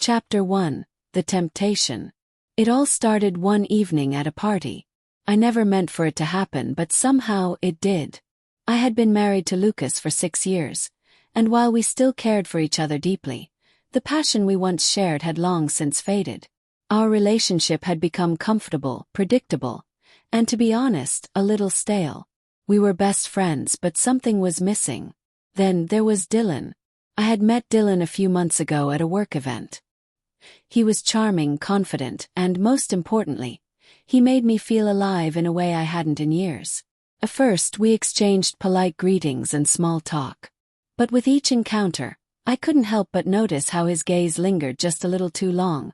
Chapter 1. The Temptation. It all started one evening at a party. I never meant for it to happen, but somehow it did. I had been married to Lucas for 6 years, and while we still cared for each other deeply, the passion we once shared had long since faded. Our relationship had become comfortable, predictable, and to be honest, a little stale. We were best friends, but something was missing. Then there was Dylan. I had met Dylan a few months ago at a work event. He was charming, confident, and most importantly, he made me feel alive in a way I hadn't in years. At first, we exchanged polite greetings and small talk. But with each encounter, I couldn't help but notice how his gaze lingered just a little too long,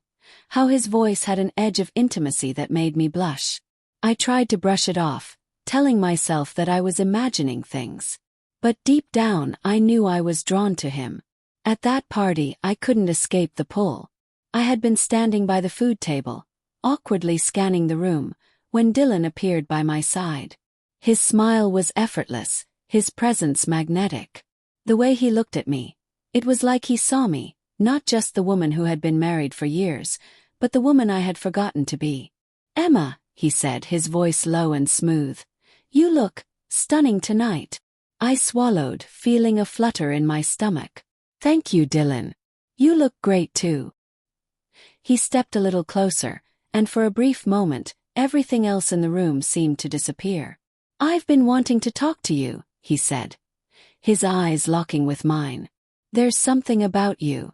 how his voice had an edge of intimacy that made me blush. I tried to brush it off, telling myself that I was imagining things. But deep down, I knew I was drawn to him. At that party, I couldn't escape the pull. I had been standing by the food table, awkwardly scanning the room, when Dylan appeared by my side. His smile was effortless, his presence magnetic. The way he looked at me, it was like he saw me, not just the woman who had been married for years, but the woman I had forgotten to be. "Emma," he said, his voice low and smooth, "you look stunning tonight." I swallowed, feeling a flutter in my stomach. "Thank you, Dylan. You look great too." He stepped a little closer, and for a brief moment, everything else in the room seemed to disappear. "I've been wanting to talk to you," he said, his eyes locking with mine. "There's something about you.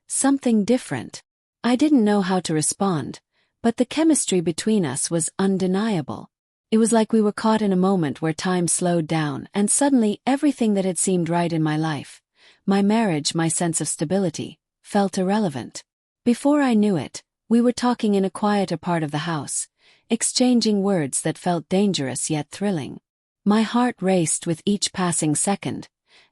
Something different." I didn't know how to respond, but the chemistry between us was undeniable. It was like we were caught in a moment where time slowed down, and suddenly everything that had seemed right in my life, my marriage, my sense of stability, felt irrelevant. Before I knew it, we were talking in a quieter part of the house, exchanging words that felt dangerous yet thrilling. My heart raced with each passing second,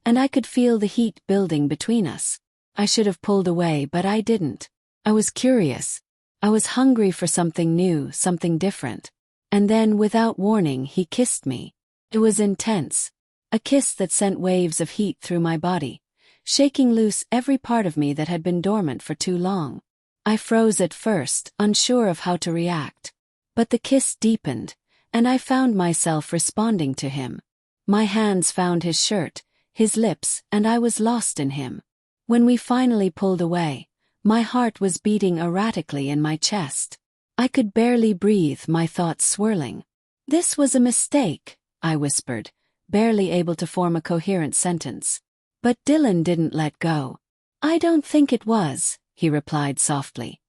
and I could feel the heat building between us. I should have pulled away, but I didn't. I was curious. I was hungry for something new, something different. And then, without warning, he kissed me. It was intense. A kiss that sent waves of heat through my body, shaking loose every part of me that had been dormant for too long. I froze at first, unsure of how to react. But the kiss deepened, and I found myself responding to him. My hands found his shirt, his lips, and I was lost in him. When we finally pulled away, my heart was beating erratically in my chest. I could barely breathe, my thoughts swirling. "This was a mistake," I whispered, barely able to form a coherent sentence. But Dylan didn't let go. "I don't think it was," he replied softly,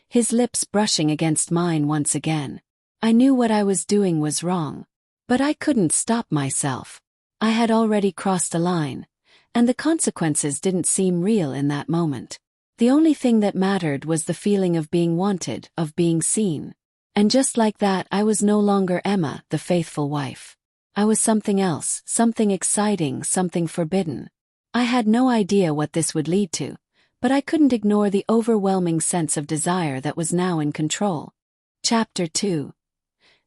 his lips brushing against mine once again. I knew what I was doing was wrong, but I couldn't stop myself. I had already crossed a line, and the consequences didn't seem real in that moment. The only thing that mattered was the feeling of being wanted, of being seen. And just like that, I was no longer Emma, the faithful wife. I was something else, something exciting, something forbidden. I had no idea what this would lead to, but I couldn't ignore the overwhelming sense of desire that was now in control. Chapter 2.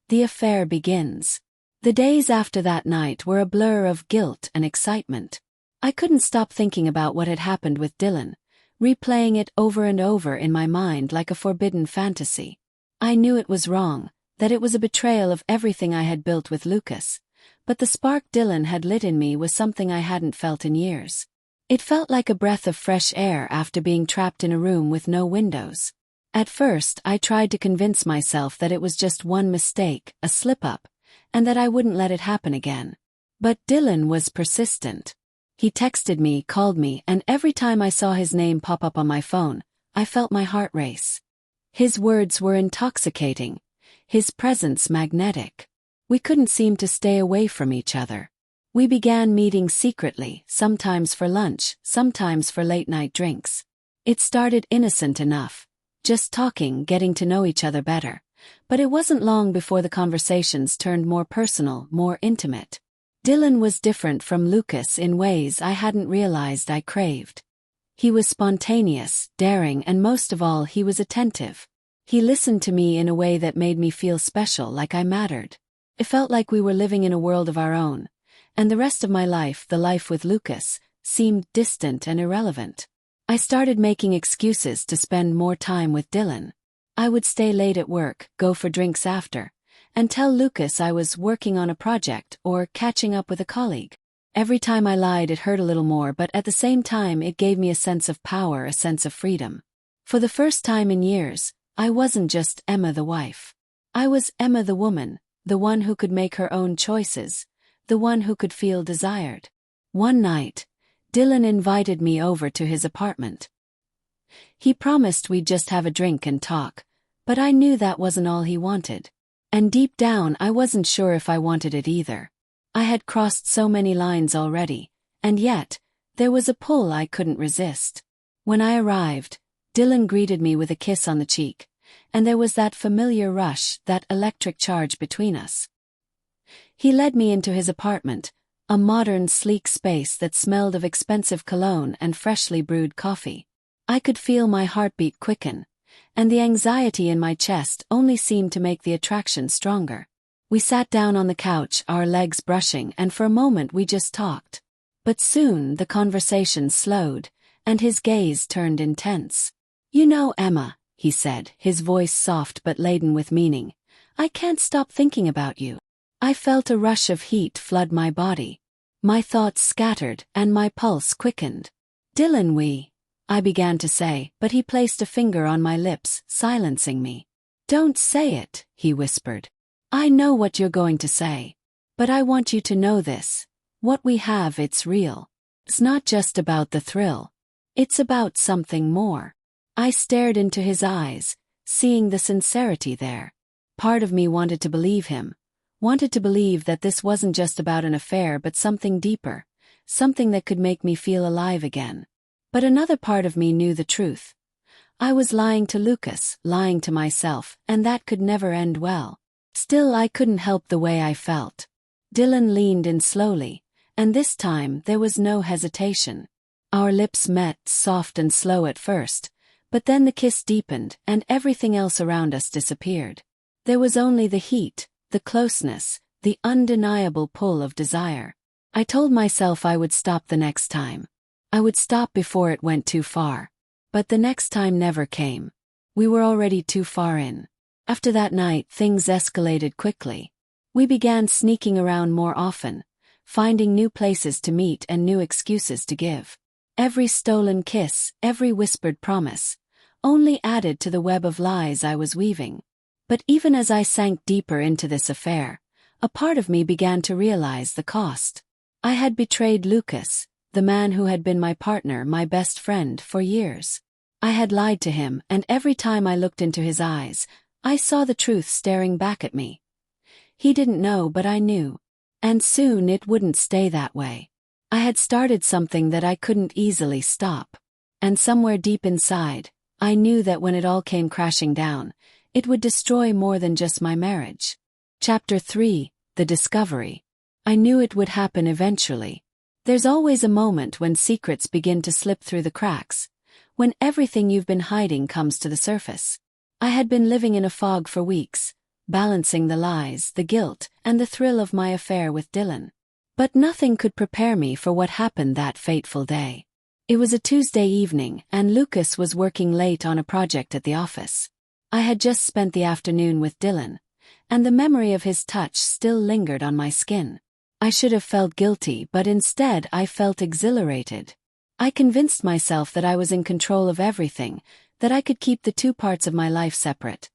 The affair begins. The days after that night were a blur of guilt and excitement. I couldn't stop thinking about what had happened with Dylan, replaying it over and over in my mind like a forbidden fantasy. I knew it was wrong, that it was a betrayal of everything I had built with Lucas, but the spark Dylan had lit in me was something I hadn't felt in years. It felt like a breath of fresh air after being trapped in a room with no windows. At first, I tried to convince myself that it was just one mistake, a slip-up, and that I wouldn't let it happen again. But Dylan was persistent. He texted me, called me, and every time I saw his name pop up on my phone, I felt my heart race. His words were intoxicating, his presence magnetic. We couldn't seem to stay away from each other. We began meeting secretly, sometimes for lunch, sometimes for late-night drinks. It started innocent enough, just talking, getting to know each other better. But it wasn't long before the conversations turned more personal, more intimate. Dylan was different from Lucas in ways I hadn't realized I craved. He was spontaneous, daring, and most of all, he was attentive. He listened to me in a way that made me feel special, like I mattered. It felt like we were living in a world of our own, and the rest of my life, the life with Lucas, seemed distant and irrelevant. I started making excuses to spend more time with Dylan. I would stay late at work, go for drinks after, and tell Lucas I was working on a project or catching up with a colleague. Every time I lied, it hurt a little more, but at the same time it gave me a sense of power, a sense of freedom. For the first time in years, I wasn't just Emma the wife. I was Emma the woman, the one who could make her own choices, the one who could feel desired. One night, Dylan invited me over to his apartment. He promised we'd just have a drink and talk, but I knew that wasn't all he wanted. And deep down I wasn't sure if I wanted it either. I had crossed so many lines already, and yet, there was a pull I couldn't resist. When I arrived, Dylan greeted me with a kiss on the cheek, and there was that familiar rush, that electric charge between us. He led me into his apartment, a modern, sleek space that smelled of expensive cologne and freshly brewed coffee. I could feel my heartbeat quicken, and the anxiety in my chest only seemed to make the attraction stronger. We sat down on the couch, our legs brushing, and for a moment we just talked. But soon the conversation slowed, and his gaze turned intense. "You know, Emma," he said, his voice soft but laden with meaning, "I can't stop thinking about you." I felt a rush of heat flood my body. My thoughts scattered, and my pulse quickened. "Dylan, I began to say, but he placed a finger on my lips, silencing me. "Don't say it," he whispered. "I know what you're going to say. But I want you to know this. What we have, it's real. It's not just about the thrill. It's about something more." I stared into his eyes, seeing the sincerity there. Part of me wanted to believe him, wanted to believe that this wasn't just about an affair but something deeper, something that could make me feel alive again. But another part of me knew the truth. I was lying to Lucas, lying to myself, and that could never end well. Still, I couldn't help the way I felt. Dylan leaned in slowly, and this time there was no hesitation. Our lips met, soft and slow at first, but then the kiss deepened and everything else around us disappeared. There was only the heat, the closeness, the undeniable pull of desire. I told myself I would stop the next time. I would stop before it went too far. But the next time never came. We were already too far in. After that night, things escalated quickly. We began sneaking around more often, finding new places to meet and new excuses to give. Every stolen kiss, every whispered promise, only added to the web of lies I was weaving. But even as I sank deeper into this affair, a part of me began to realize the cost. I had betrayed Lucas, the man who had been my partner, my best friend, for years. I had lied to him, and every time I looked into his eyes, I saw the truth staring back at me. He didn't know, but I knew. And soon it wouldn't stay that way. I had started something that I couldn't easily stop. And somewhere deep inside, I knew that when it all came crashing down, it would destroy more than just my marriage. Chapter 3: The Discovery. I knew it would happen eventually. There's always a moment when secrets begin to slip through the cracks, when everything you've been hiding comes to the surface. I had been living in a fog for weeks, balancing the lies, the guilt, and the thrill of my affair with Dylan. But nothing could prepare me for what happened that fateful day. It was a Tuesday evening, and Lucas was working late on a project at the office. I had just spent the afternoon with Dylan, and the memory of his touch still lingered on my skin. I should have felt guilty, but instead I felt exhilarated. I convinced myself that I was in control of everything, that I could keep the two parts of my life separate,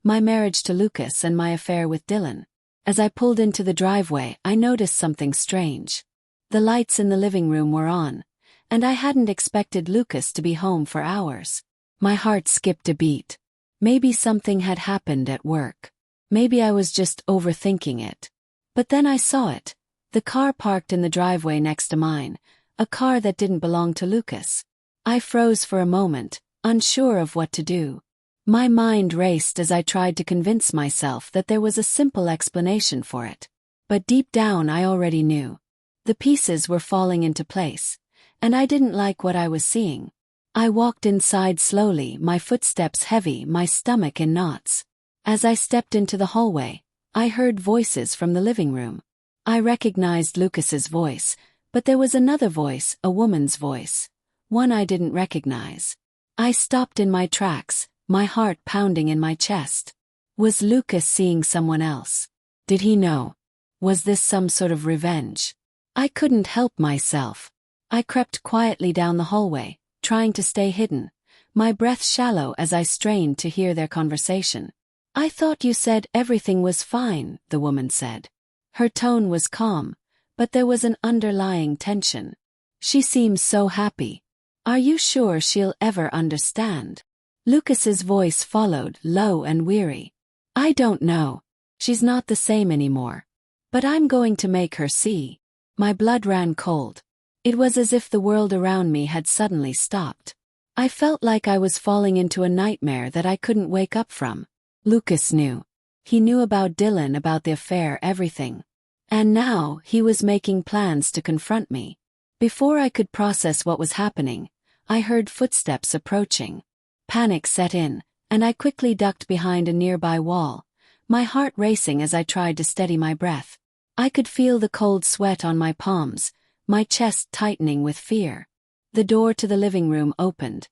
my marriage to Lucas and my affair with Dylan. As I pulled into the driveway, I noticed something strange. The lights in the living room were on, and I hadn't expected Lucas to be home for hours. My heart skipped a beat. Maybe something had happened at work. Maybe I was just overthinking it. But then I saw it. The car parked in the driveway next to mine, a car that didn't belong to Lucas. I froze for a moment, unsure of what to do. My mind raced as I tried to convince myself that there was a simple explanation for it. But deep down I already knew. The pieces were falling into place, and I didn't like what I was seeing. I walked inside slowly, my footsteps heavy, my stomach in knots. As I stepped into the hallway, I heard voices from the living room. I recognized Lucas's voice, but there was another voice, a woman's voice. one I didn't recognize. I stopped in my tracks, my heart pounding in my chest. Was Lucas seeing someone else? Did he know? Was this some sort of revenge? I couldn't help myself. I crept quietly down the hallway, trying to stay hidden, my breath shallow as I strained to hear their conversation. "I thought you said everything was fine," the woman said. Her tone was calm, but there was an underlying tension. "She seems so happy. Are you sure she'll ever understand?" Lucas's voice followed, low and weary. "I don't know. She's not the same anymore. But I'm going to make her see." My blood ran cold. It was as if the world around me had suddenly stopped. I felt like I was falling into a nightmare that I couldn't wake up from. Lucas knew. He knew about Dylan, about the affair, everything. And now, he was making plans to confront me. Before I could process what was happening, I heard footsteps approaching. Panic set in, and I quickly ducked behind a nearby wall, my heart racing as I tried to steady my breath. I could feel the cold sweat on my palms, my chest tightening with fear. The door to the living room opened,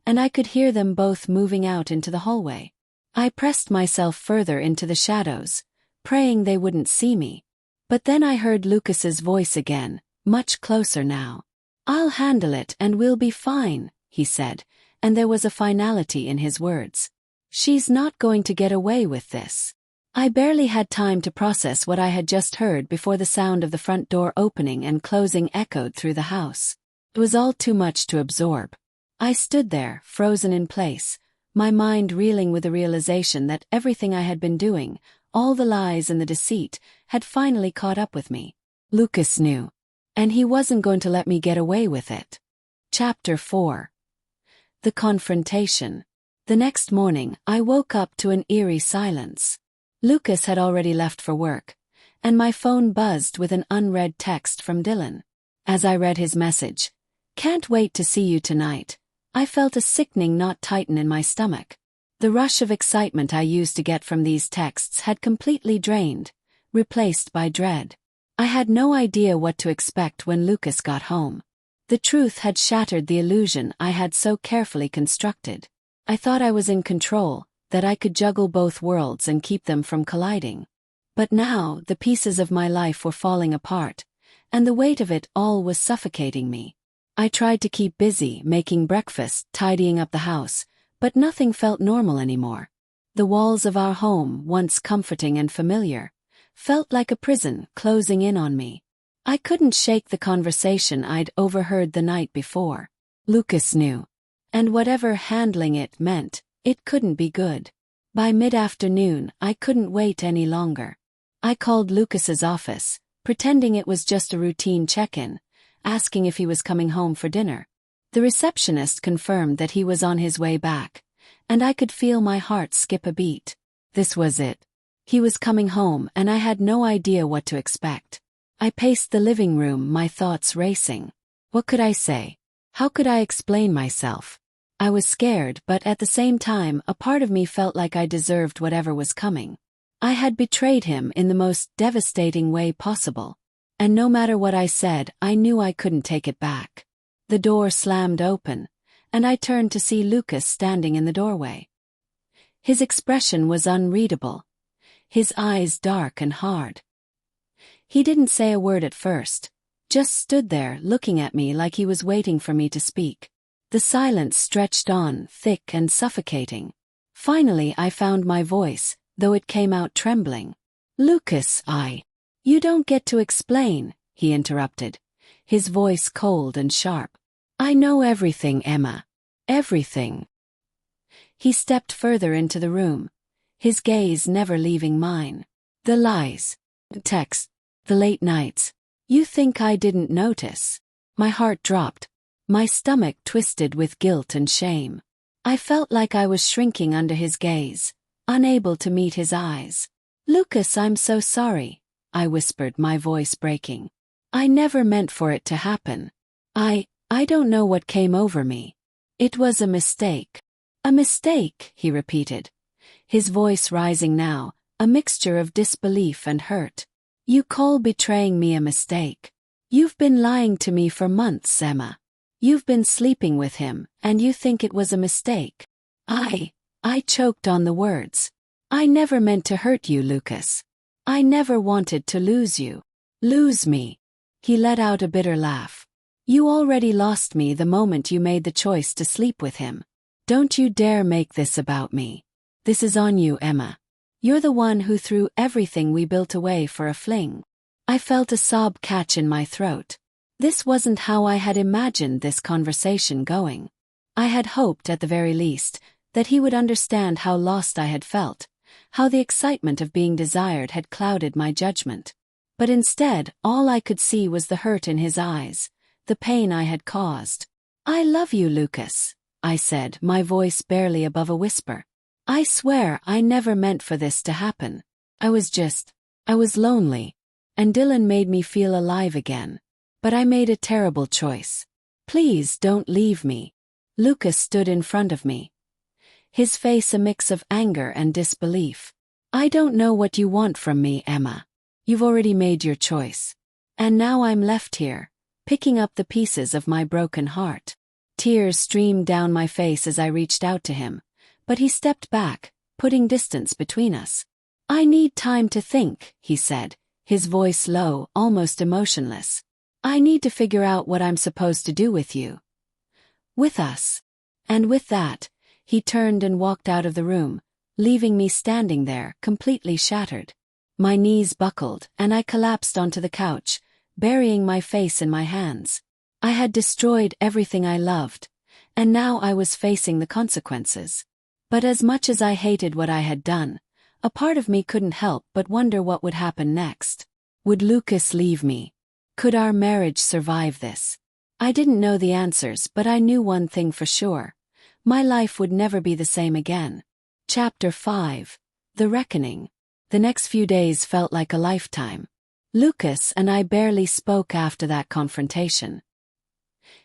and I could hear them both moving out into the hallway. I pressed myself further into the shadows, praying they wouldn't see me. But then I heard Lucas's voice again, much closer now. "I'll handle it and we'll be fine," he said, and there was a finality in his words. "She's not going to get away with this." I barely had time to process what I had just heard before the sound of the front door opening and closing echoed through the house. It was all too much to absorb. I stood there, frozen in place, my mind reeling with the realization that everything I had been doing, all the lies and the deceit, had finally caught up with me. Lucas knew. And he wasn't going to let me get away with it. Chapter 4. The Confrontation. The next morning, I woke up to an eerie silence. Lucas had already left for work, and my phone buzzed with an unread text from Dylan. As I read his message, "Can't wait to see you tonight," I felt a sickening knot tighten in my stomach. The rush of excitement I used to get from these texts had completely drained, replaced by dread. I had no idea what to expect when Lucas got home. The truth had shattered the illusion I had so carefully constructed. I thought I was in control, that I could juggle both worlds and keep them from colliding. But now, the pieces of my life were falling apart, and the weight of it all was suffocating me. I tried to keep busy, making breakfast, tidying up the house, but nothing felt normal anymore. The walls of our home, once comforting and familiar, felt like a prison closing in on me. I couldn't shake the conversation I'd overheard the night before. Lucas knew. And whatever handling it meant, it couldn't be good. By mid-afternoon, I couldn't wait any longer. I called Lucas's office, pretending it was just a routine check-in, asking if he was coming home for dinner. The receptionist confirmed that he was on his way back, and I could feel my heart skip a beat. This was it. He was coming home and I had no idea what to expect. I paced the living room, my thoughts racing. What could I say? How could I explain myself? I was scared, but at the same time, a part of me felt like I deserved whatever was coming. I had betrayed him in the most devastating way possible. And no matter what I said, I knew I couldn't take it back. The door slammed open, and I turned to see Lucas standing in the doorway. His expression was unreadable, his eyes dark and hard. He didn't say a word at first, just stood there looking at me like he was waiting for me to speak. The silence stretched on, thick and suffocating. Finally I found my voice, though it came out trembling. "Lucas, You don't get to explain," he interrupted, his voice cold and sharp. "I know everything, Emma. Everything." He stepped further into the room, his gaze never leaving mine. "The lies, the texts, the late nights. You think I didn't notice?" My heart dropped. My stomach twisted with guilt and shame. I felt like I was shrinking under his gaze, unable to meet his eyes. "Lucas, I'm so sorry," I whispered, my voice breaking. "I never meant for it to happen. I don't know what came over me. It was a mistake." "A mistake," he repeated, his voice rising now, a mixture of disbelief and hurt. "You call betraying me a mistake? You've been lying to me for months, Emma. You've been sleeping with him, and you think it was a mistake. I choked on the words. I never meant to hurt you, Lucas. I never wanted to lose you. Lose me. He let out a bitter laugh. You already lost me the moment you made the choice to sleep with him. Don't you dare make this about me. This is on you, Emma. You're the one who threw everything we built away for a fling. I felt a sob catch in my throat. This wasn't how I had imagined this conversation going. I had hoped, at the very least, that he would understand how lost I had felt, how the excitement of being desired had clouded my judgment. But instead, all I could see was the hurt in his eyes, the pain I had caused. I love you, Lucas, I said, my voice barely above a whisper. I swear I never meant for this to happen. I was lonely. And Dylan made me feel alive again. But I made a terrible choice. Please don't leave me. Lucas stood in front of me, his face a mix of anger and disbelief. I don't know what you want from me, Emma. You've already made your choice. And now I'm left here, picking up the pieces of my broken heart. Tears streamed down my face as I reached out to him, but he stepped back, putting distance between us. I need time to think, he said, his voice low, almost emotionless. I need to figure out what I'm supposed to do with you. With us. And with that, he turned and walked out of the room, leaving me standing there, completely shattered. My knees buckled, and I collapsed onto the couch, burying my face in my hands. I had destroyed everything I loved, and now I was facing the consequences. But as much as I hated what I had done, a part of me couldn't help but wonder what would happen next. Would Lucas leave me? Could our marriage survive this? I didn't know the answers, but I knew one thing for sure. My life would never be the same again. Chapter 5. The Reckoning. The next few days felt like a lifetime. Lucas and I barely spoke after that confrontation.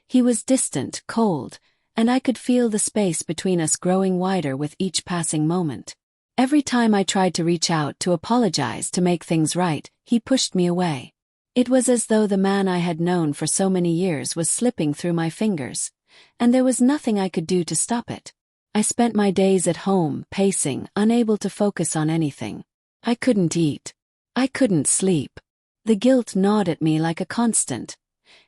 He was distant, cold, and I could feel the space between us growing wider with each passing moment. Every time I tried to reach out to apologize to make things right, he pushed me away. It was as though the man I had known for so many years was slipping through my fingers, and there was nothing I could do to stop it. I spent my days at home, pacing, unable to focus on anything. I couldn't eat. I couldn't sleep. The guilt gnawed at me like a constant,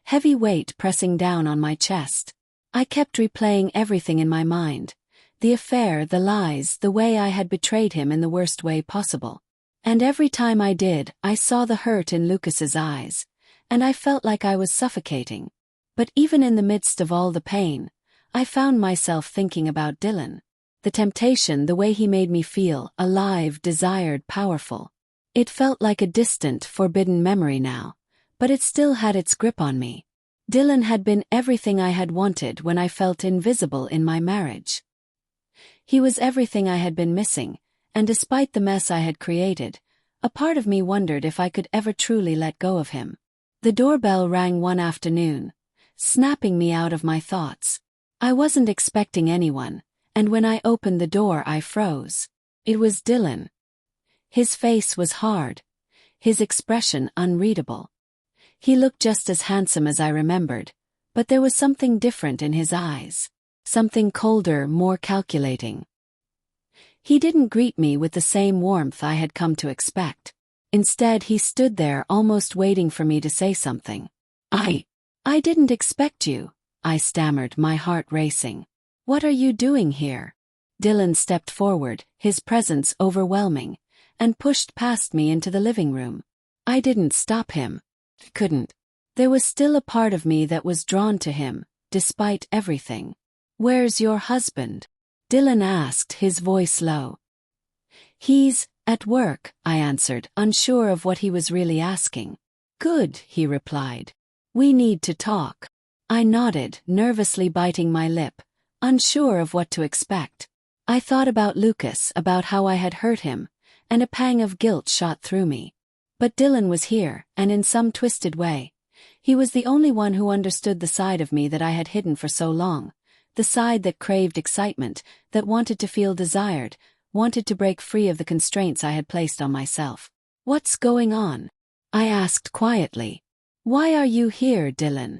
heavy weight pressing down on my chest. I kept replaying everything in my mind. The affair, the lies, the way I had betrayed him in the worst way possible. And every time I did, I saw the hurt in Lucas's eyes, and I felt like I was suffocating. But even in the midst of all the pain, I found myself thinking about Dylan. The temptation, the way he made me feel, alive, desired, powerful. It felt like a distant, forbidden memory now, but it still had its grip on me. Dylan had been everything I had wanted when I felt invisible in my marriage. He was everything I had been missing, and despite the mess I had created, a part of me wondered if I could ever truly let go of him. The doorbell rang one afternoon, snapping me out of my thoughts. I wasn't expecting anyone, and when I opened the door I froze. It was Dylan. His face was hard, his expression unreadable. He looked just as handsome as I remembered, but there was something different in his eyes. Something colder, more calculating. He didn't greet me with the same warmth I had come to expect. Instead, he stood there almost waiting for me to say something. I didn't expect you, I stammered, my heart racing. What are you doing here? Dylan stepped forward, his presence overwhelming, and pushed past me into the living room. I didn't stop him. Couldn't. There was still a part of me that was drawn to him, despite everything. Where's your husband? Dylan asked, his voice low. He's at work, I answered, unsure of what he was really asking. Good, he replied. We need to talk. I nodded, nervously biting my lip, unsure of what to expect. I thought about Lucas, about how I had hurt him, and a pang of guilt shot through me. But Dylan was here, and in some twisted way, he was the only one who understood the side of me that I had hidden for so long. The side that craved excitement, that wanted to feel desired, wanted to break free of the constraints I had placed on myself. What's going on? I asked quietly. Why are you here, Dylan?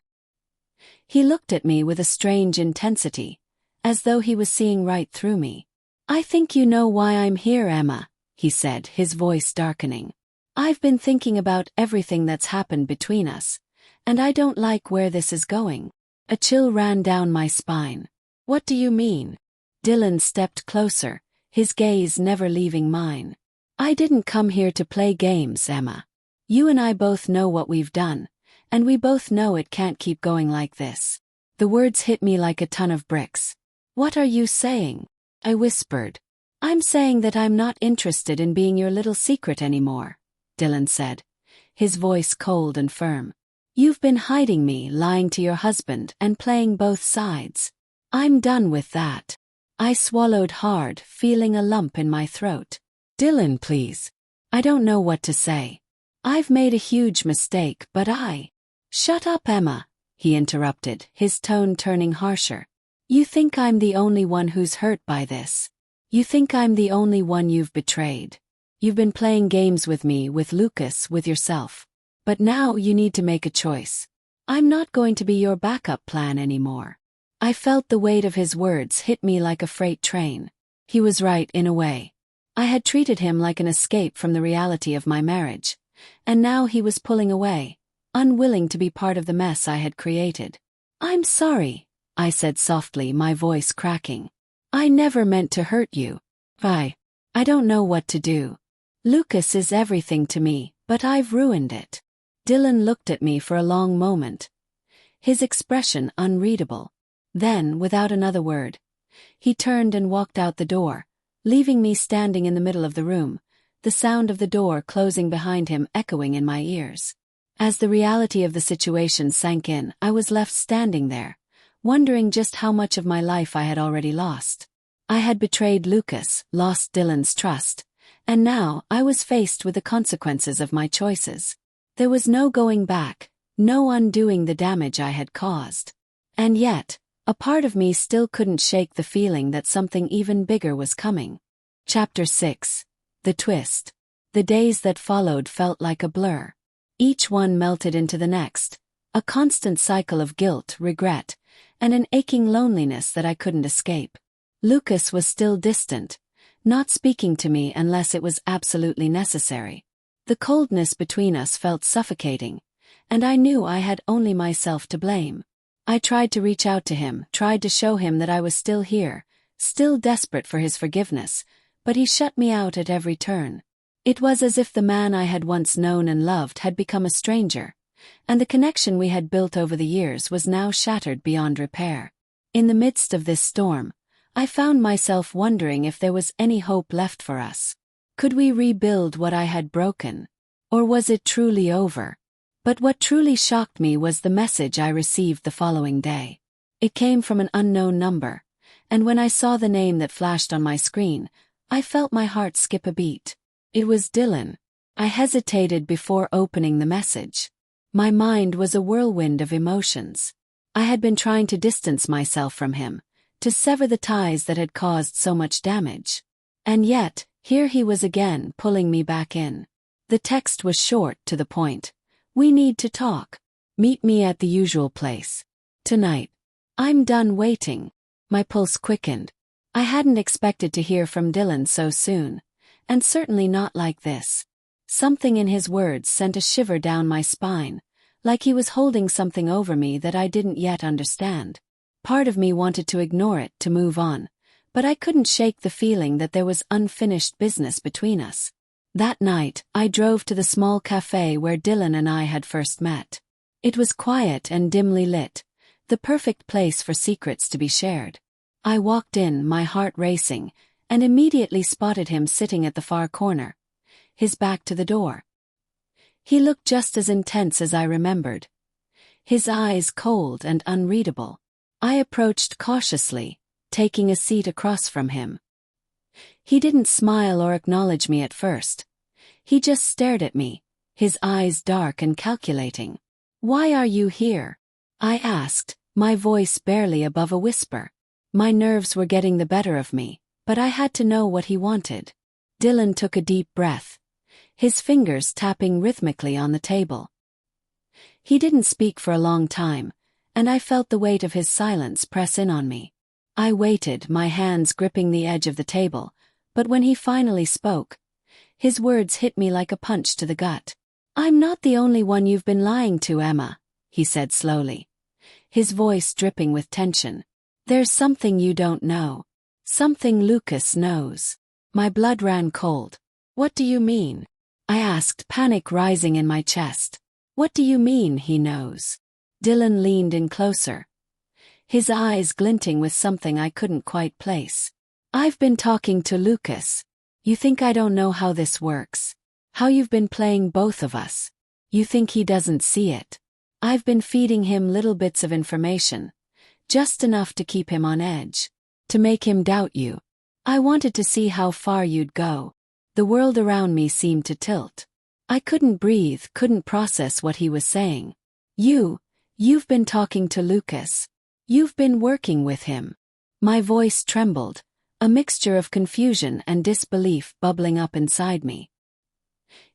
He looked at me with a strange intensity, as though he was seeing right through me. "I think you know why I'm here, Emma," he said, his voice darkening. "I've been thinking about everything that's happened between us, and I don't like where this is going." A chill ran down my spine. "What do you mean?" Dylan stepped closer, his gaze never leaving mine. "I didn't come here to play games, Emma. You and I both know what we've done, and we both know it can't keep going like this." The words hit me like a ton of bricks. "What are you saying?" I whispered. "I'm saying that I'm not interested in being your little secret anymore," Dylan said, his voice cold and firm. "You've been hiding me, lying to your husband, and playing both sides. I'm done with that." I swallowed hard, feeling a lump in my throat. "Dylan, please. I don't know what to say. I've made a huge mistake, but Shut up, Emma," he interrupted, his tone turning harsher. "You think I'm the only one who's hurt by this. You think I'm the only one you've betrayed. You've been playing games with me, with Lucas, with yourself. But now you need to make a choice. I'm not going to be your backup plan anymore." I felt the weight of his words hit me like a freight train. He was right in a way. I had treated him like an escape from the reality of my marriage, and now he was pulling away, unwilling to be part of the mess I had created. "I'm sorry," I said softly, my voice cracking. "I never meant to hurt you. I don't know what to do. Lucas is everything to me, but I've ruined it." Dylan looked at me for a long moment, his expression unreadable. Then, without another word, he turned and walked out the door, leaving me standing in the middle of the room, the sound of the door closing behind him echoing in my ears. As the reality of the situation sank in, I was left standing there, wondering just how much of my life I had already lost. I had betrayed Lucas, lost Dylan's trust, and now I was faced with the consequences of my choices. There was no going back, no undoing the damage I had caused. And yet, a part of me still couldn't shake the feeling that something even bigger was coming. Chapter 6. The Twist. The days that followed felt like a blur. Each one melted into the next, a constant cycle of guilt, regret, and an aching loneliness that I couldn't escape. Lucas was still distant, not speaking to me unless it was absolutely necessary. The coldness between us felt suffocating, and I knew I had only myself to blame. I tried to reach out to him, tried to show him that I was still here, still desperate for his forgiveness, but he shut me out at every turn. It was as if the man I had once known and loved had become a stranger, and the connection we had built over the years was now shattered beyond repair. In the midst of this storm, I found myself wondering if there was any hope left for us. Could we rebuild what I had broken? Or was it truly over? But what truly shocked me was the message I received the following day. It came from an unknown number, and when I saw the name that flashed on my screen, I felt my heart skip a beat. It was Dylan. I hesitated before opening the message. My mind was a whirlwind of emotions. I had been trying to distance myself from him, to sever the ties that had caused so much damage. And yet, here he was again, pulling me back in. The text was short, to the point. "We need to talk. Meet me at the usual place. Tonight. I'm done waiting." My pulse quickened. I hadn't expected to hear from Dylan so soon, and certainly not like this. Something in his words sent a shiver down my spine, like he was holding something over me that I didn't yet understand. Part of me wanted to ignore it, to move on, but I couldn't shake the feeling that there was unfinished business between us. That night, I drove to the small cafe where Dylan and I had first met. It was quiet and dimly lit, the perfect place for secrets to be shared. I walked in, my heart racing, and immediately spotted him sitting at the far corner, his back to the door. He looked just as intense as I remembered, his eyes cold and unreadable. I approached cautiously, taking a seat across from him. He didn't smile or acknowledge me at first. He just stared at me, his eyes dark and calculating. "Why are you here?" I asked, my voice barely above a whisper. My nerves were getting the better of me, but I had to know what he wanted. Dylan took a deep breath, his fingers tapping rhythmically on the table. He didn't speak for a long time, and I felt the weight of his silence press in on me. I waited, my hands gripping the edge of the table, but when he finally spoke, his words hit me like a punch to the gut. "I'm not the only one you've been lying to, Emma," he said slowly, his voice dripping with tension. "There's something you don't know. Something Lucas knows." My blood ran cold. "What do you mean?" I asked, panic rising in my chest. "What do you mean he knows?" Dylan leaned in closer, his eyes glinting with something I couldn't quite place. "I've been talking to Lucas. You think I don't know how this works? How you've been playing both of us? You think he doesn't see it? I've been feeding him little bits of information, just enough to keep him on edge, to make him doubt you. I wanted to see how far you'd go." The world around me seemed to tilt. I couldn't breathe, couldn't process what he was saying. You've been talking to Lucas. You've been working with him." My voice trembled, a mixture of confusion and disbelief bubbling up inside me.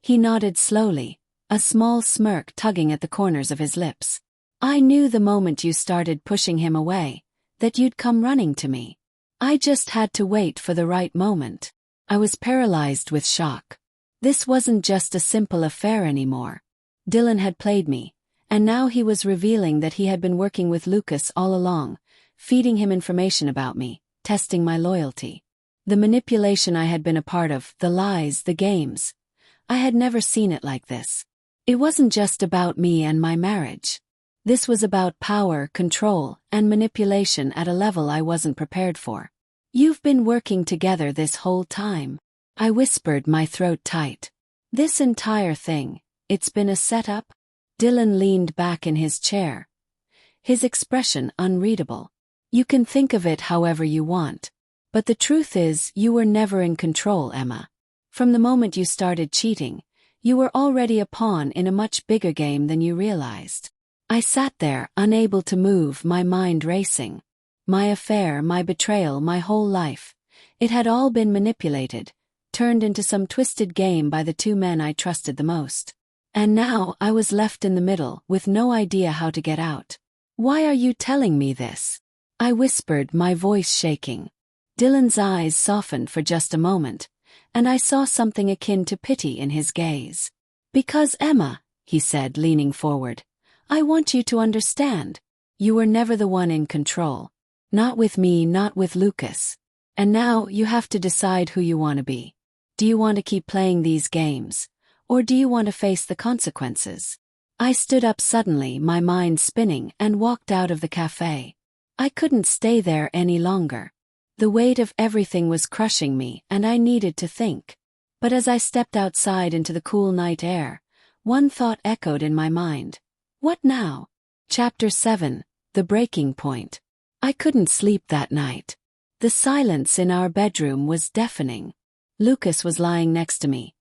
He nodded slowly, a small smirk tugging at the corners of his lips. "I knew the moment you started pushing him away, that you'd come running to me. I just had to wait for the right moment." I was paralyzed with shock. This wasn't just a simple affair anymore. Dylan had played me, and now he was revealing that he had been working with Lucas all along, feeding him information about me, testing my loyalty. The manipulation I had been a part of, the lies, the games. I had never seen it like this. It wasn't just about me and my marriage. This was about power, control, and manipulation at a level I wasn't prepared for. "You've been working together this whole time," I whispered, my throat tight. "This entire thing, it's been a setup?" Dylan leaned back in his chair, his expression unreadable. "You can think of it however you want. But the truth is, you were never in control, Emma. From the moment you started cheating, you were already a pawn in a much bigger game than you realized." I sat there, unable to move, my mind racing. My affair, my betrayal, my whole life. It had all been manipulated, turned into some twisted game by the two men I trusted the most. And now I was left in the middle, with no idea how to get out. "Why are you telling me this?" I whispered, my voice shaking. Dylan's eyes softened for just a moment, and I saw something akin to pity in his gaze. "Because Emma," he said, leaning forward, "I want you to understand. You were never the one in control. Not with me, not with Lucas. And now you have to decide who you want to be. Do you want to keep playing these games, or do you want to face the consequences?" I stood up suddenly, my mind spinning, and walked out of the cafe. I couldn't stay there any longer. The weight of everything was crushing me, and I needed to think. But as I stepped outside into the cool night air, one thought echoed in my mind. What now? Chapter 7, The Breaking Point. I couldn't sleep that night. The silence in our bedroom was deafening. Lucas was lying next to me,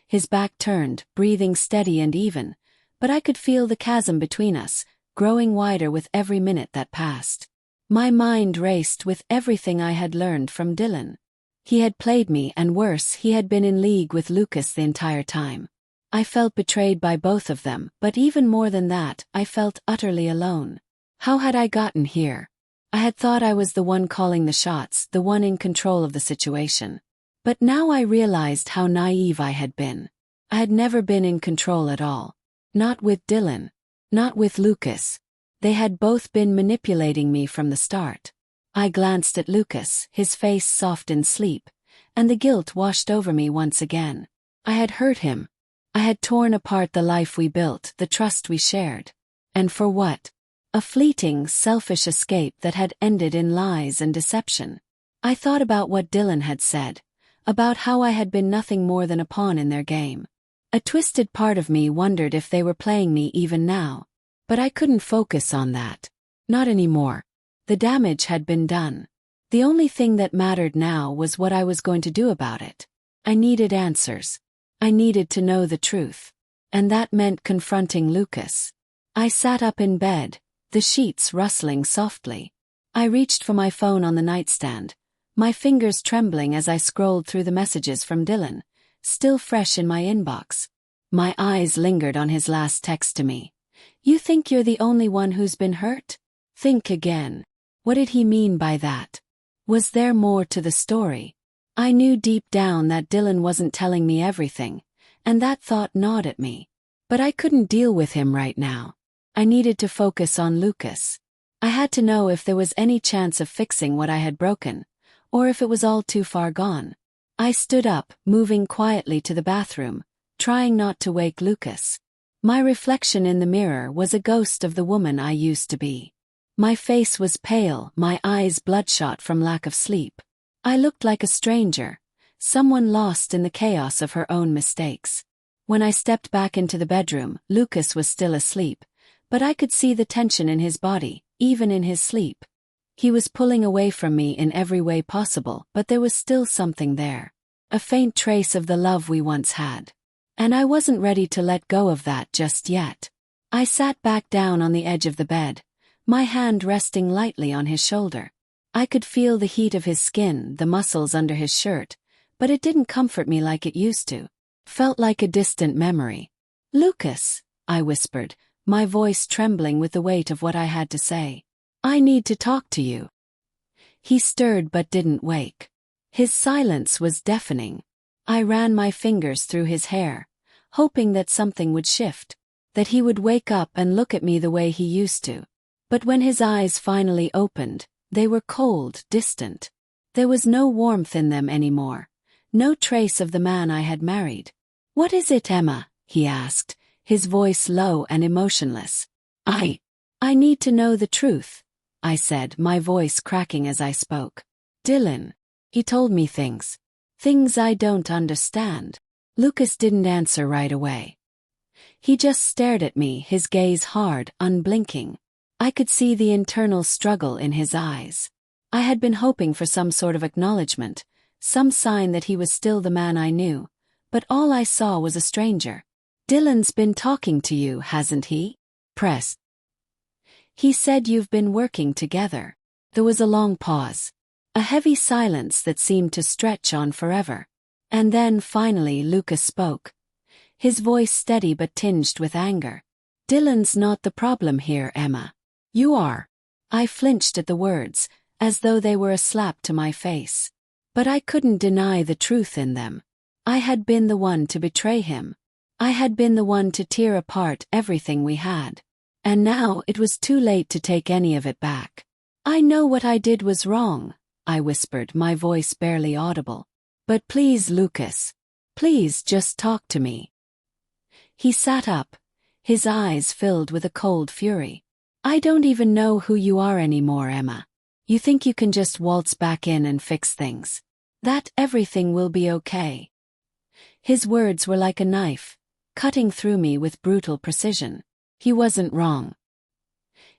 his back turned, breathing steady and even, but I could feel the chasm between us, growing wider with every minute that passed. My mind raced with everything I had learned from Dylan. He had played me, and worse, he had been in league with Lucas the entire time. I felt betrayed by both of them, but even more than that, I felt utterly alone. How had I gotten here? I had thought I was the one calling the shots, the one in control of the situation. But now I realized how naive I had been. I had never been in control at all. Not with Dylan. Not with Lucas. They had both been manipulating me from the start. I glanced at Lucas, his face soft in sleep, and the guilt washed over me once again. I had hurt him. I had torn apart the life we built, the trust we shared. And for what? A fleeting, selfish escape that had ended in lies and deception. I thought about what Dylan had said, about how I had been nothing more than a pawn in their game. A twisted part of me wondered if they were playing me even now. But I couldn't focus on that. Not anymore. The damage had been done. The only thing that mattered now was what I was going to do about it. I needed answers. I needed to know the truth. And that meant confronting Lucas. I sat up in bed, the sheets rustling softly. I reached for my phone on the nightstand, my fingers trembling as I scrolled through the messages from Dylan, still fresh in my inbox. My eyes lingered on his last text to me. "You think you're the only one who's been hurt? Think again. What did he mean by that? Was there more to the story? I knew deep down that Dylan wasn't telling me everything, and that thought gnawed at me. But I couldn't deal with him right now. I needed to focus on Lucas. I had to know if there was any chance of fixing what I had broken, or if it was all too far gone. I stood up, moving quietly to the bathroom, trying not to wake Lucas. My reflection in the mirror was a ghost of the woman I used to be. My face was pale, my eyes bloodshot from lack of sleep. I looked like a stranger, someone lost in the chaos of her own mistakes. When I stepped back into the bedroom, Lucas was still asleep, but I could see the tension in his body, even in his sleep. He was pulling away from me in every way possible, but there was still something there. A faint trace of the love we once had. And I wasn't ready to let go of that just yet. I sat back down on the edge of the bed, my hand resting lightly on his shoulder. I could feel the heat of his skin, the muscles under his shirt, but it didn't comfort me like it used to. Felt like a distant memory. "Lucas," I whispered, my voice trembling with the weight of what I had to say. "I need to talk to you." He stirred but didn't wake. His silence was deafening. I ran my fingers through his hair, hoping that something would shift, that he would wake up and look at me the way he used to. But when his eyes finally opened, they were cold, distant. There was no warmth in them anymore, no trace of the man I had married. "What is it, Emma?" he asked, his voice low and emotionless. I need to know the truth," I said, my voice cracking as I spoke. "Dylan. He told me things. Things I don't understand." Lucas didn't answer right away. He just stared at me, his gaze hard, unblinking. I could see the internal struggle in his eyes. I had been hoping for some sort of acknowledgement, some sign that he was still the man I knew, but all I saw was a stranger. "Dylan's been talking to you, hasn't he?" "Press. He said you've been working together." There was a long pause. A heavy silence that seemed to stretch on forever. And then, finally, Lucas spoke. His voice steady but tinged with anger. "Dylan's not the problem here, Emma. You are." I flinched at the words, as though they were a slap to my face. But I couldn't deny the truth in them. I had been the one to betray him. I had been the one to tear apart everything we had. And now it was too late to take any of it back. "I know what I did was wrong," I whispered, my voice barely audible. "But please, Lucas. Please just talk to me." He sat up, his eyes filled with a cold fury. "I don't even know who you are anymore, Emma. You think you can just waltz back in and fix things? That everything will be okay?" His words were like a knife, cutting through me with brutal precision. He wasn't wrong.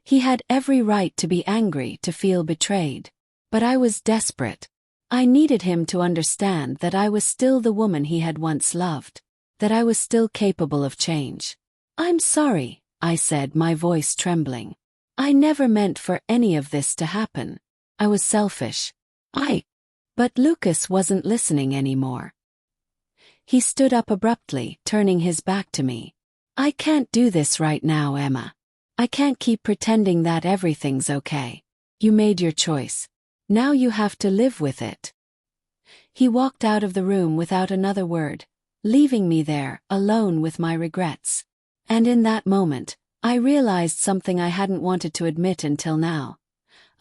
He had every right to be angry, to feel betrayed. But I was desperate. I needed him to understand that I was still the woman he had once loved, that I was still capable of change. "I'm sorry," I said, my voice trembling. "I never meant for any of this to happen. I was selfish. But Lucas wasn't listening anymore. He stood up abruptly, turning his back to me. "I can't do this right now, Emma. I can't keep pretending that everything's okay. You made your choice. Now you have to live with it." He walked out of the room without another word, leaving me there, alone with my regrets. And in that moment, I realized something I hadn't wanted to admit until now.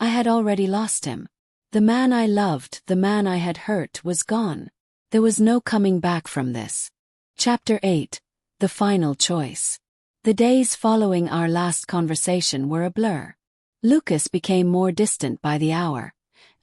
I had already lost him. The man I loved, the man I had hurt, was gone. There was no coming back from this. Chapter 8. The Final Choice. The days following our last conversation were a blur. Lucas became more distant by the hour,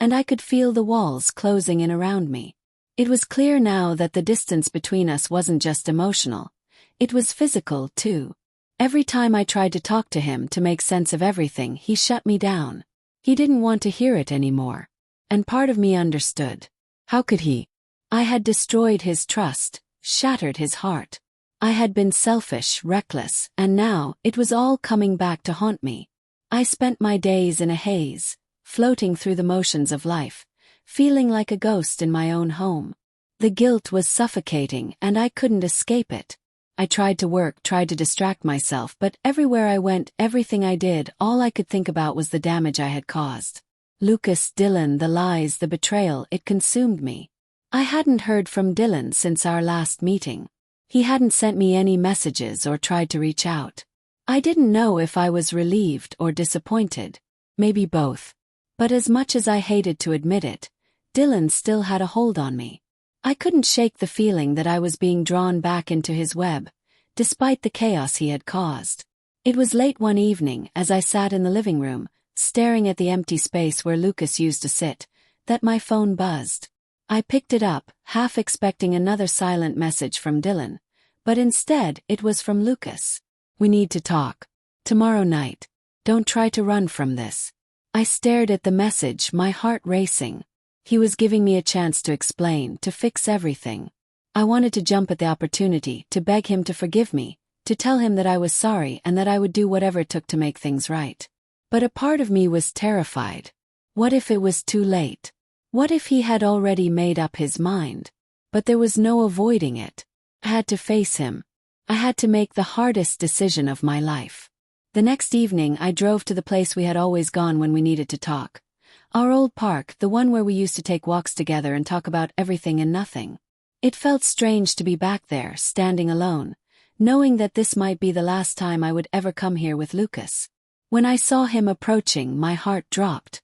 and I could feel the walls closing in around me. It was clear now that the distance between us wasn't just emotional. It was physical, too. Every time I tried to talk to him to make sense of everything, he shut me down. He didn't want to hear it anymore. And part of me understood. How could he? I had destroyed his trust, shattered his heart. I had been selfish, reckless, and now it was all coming back to haunt me. I spent my days in a haze, floating through the motions of life, feeling like a ghost in my own home. The guilt was suffocating and I couldn't escape it. I tried to work, tried to distract myself, but everywhere I went, everything I did, all I could think about was the damage I had caused. Lucas, Dylan, the lies, the betrayal, it consumed me. I hadn't heard from Dylan since our last meeting. He hadn't sent me any messages or tried to reach out. I didn't know if I was relieved or disappointed. Maybe both. But as much as I hated to admit it, Dylan still had a hold on me. I couldn't shake the feeling that I was being drawn back into his web, despite the chaos he had caused. It was late one evening as I sat in the living room, staring at the empty space where Lucas used to sit, that my phone buzzed. I picked it up, half expecting another silent message from Dylan, but instead it was from Lucas. "We need to talk. Tomorrow night. Don't try to run from this." I stared at the message, my heart racing. He was giving me a chance to explain, to fix everything. I wanted to jump at the opportunity, to beg him to forgive me, to tell him that I was sorry and that I would do whatever it took to make things right. But a part of me was terrified. What if it was too late? What if he had already made up his mind? But there was no avoiding it. I had to face him. I had to make the hardest decision of my life. The next evening I drove to the place we had always gone when we needed to talk. Our old park, the one where we used to take walks together and talk about everything and nothing. It felt strange to be back there, standing alone, knowing that this might be the last time I would ever come here with Lucas. When I saw him approaching, my heart dropped.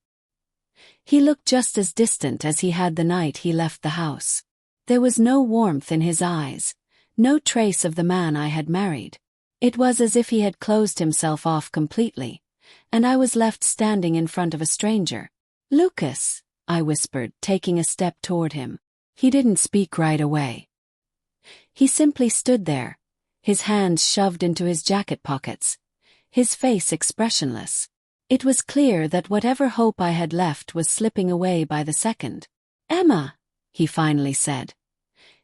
He looked just as distant as he had the night he left the house. There was no warmth in his eyes, no trace of the man I had married. It was as if he had closed himself off completely, and I was left standing in front of a stranger. "Lucas," I whispered, taking a step toward him. He didn't speak right away. He simply stood there, his hands shoved into his jacket pockets, his face expressionless. It was clear that whatever hope I had left was slipping away by the second. "Emma," he finally said,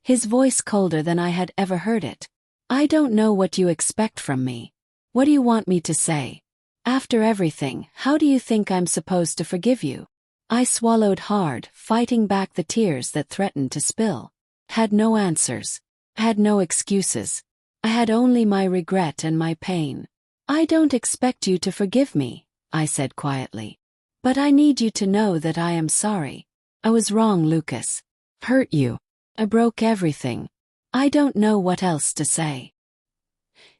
his voice colder than I had ever heard it. "I don't know what you expect from me. What do you want me to say? After everything, how do you think I'm supposed to forgive you?" I swallowed hard, fighting back the tears that threatened to spill. Had no answers. Had no excuses. I had only my regret and my pain. "I don't expect you to forgive me," I said quietly. "But I need you to know that I am sorry. I was wrong, Lucas. Hurt you. I broke everything. I don't know what else to say."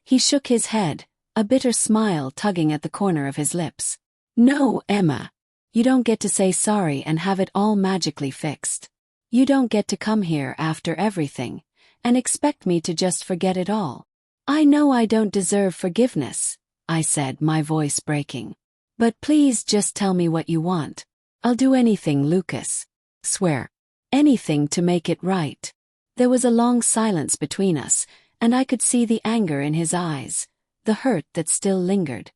He shook his head, a bitter smile tugging at the corner of his lips. "No, Emma. You don't get to say sorry and have it all magically fixed. You don't get to come here after everything and expect me to just forget it all. I know I don't deserve forgiveness," I said, my voice breaking. "But please just tell me what you want. I'll do anything, Lucas. Swear. Anything to make it right." There was a long silence between us, and I could see the anger in his eyes, the hurt that still lingered.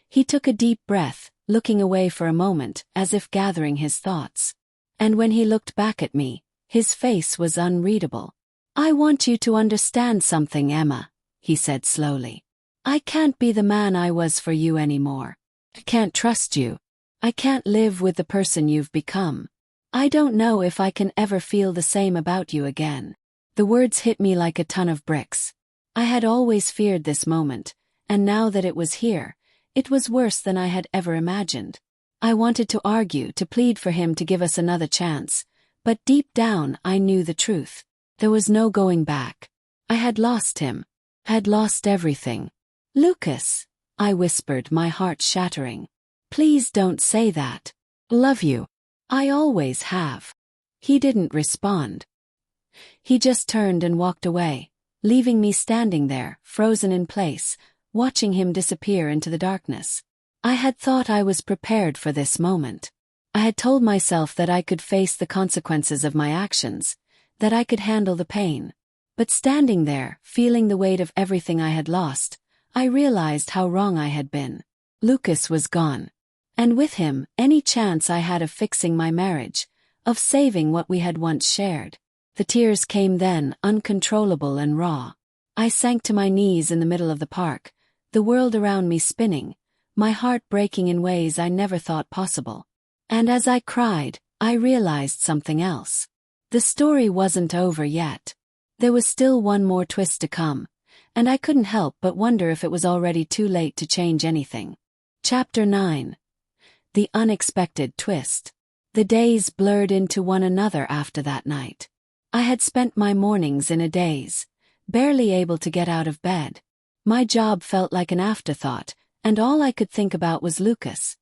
He took a deep breath, looking away for a moment, as if gathering his thoughts. And when he looked back at me, his face was unreadable. "I want you to understand something, Emma," he said slowly. "I can't be the man I was for you anymore. I can't trust you. I can't live with the person you've become. I don't know if I can ever feel the same about you again." The words hit me like a ton of bricks. I had always feared this moment, and now that it was here, it was worse than I had ever imagined. I wanted to argue, to plead for him to give us another chance, but deep down I knew the truth. There was no going back. I had lost him. I had lost everything. "Lucas," I whispered, my heart shattering. "Please don't say that. Love you. I always have." He didn't respond. He just turned and walked away, leaving me standing there, frozen in place, watching him disappear into the darkness. I had thought I was prepared for this moment. I had told myself that I could face the consequences of my actions, that I could handle the pain. But standing there, feeling the weight of everything I had lost, I realized how wrong I had been. Lucas was gone. And with him, any chance I had of fixing my marriage, of saving what we had once shared. The tears came then, uncontrollable and raw. I sank to my knees in the middle of the park, the world around me spinning, my heart breaking in ways I never thought possible. And as I cried, I realized something else. The story wasn't over yet. There was still one more twist to come, and I couldn't help but wonder if it was already too late to change anything. Chapter 9. The Unexpected Twist. The days blurred into one another after that night. I had spent my mornings in a daze, barely able to get out of bed. My job felt like an afterthought, and all I could think about was Lucas.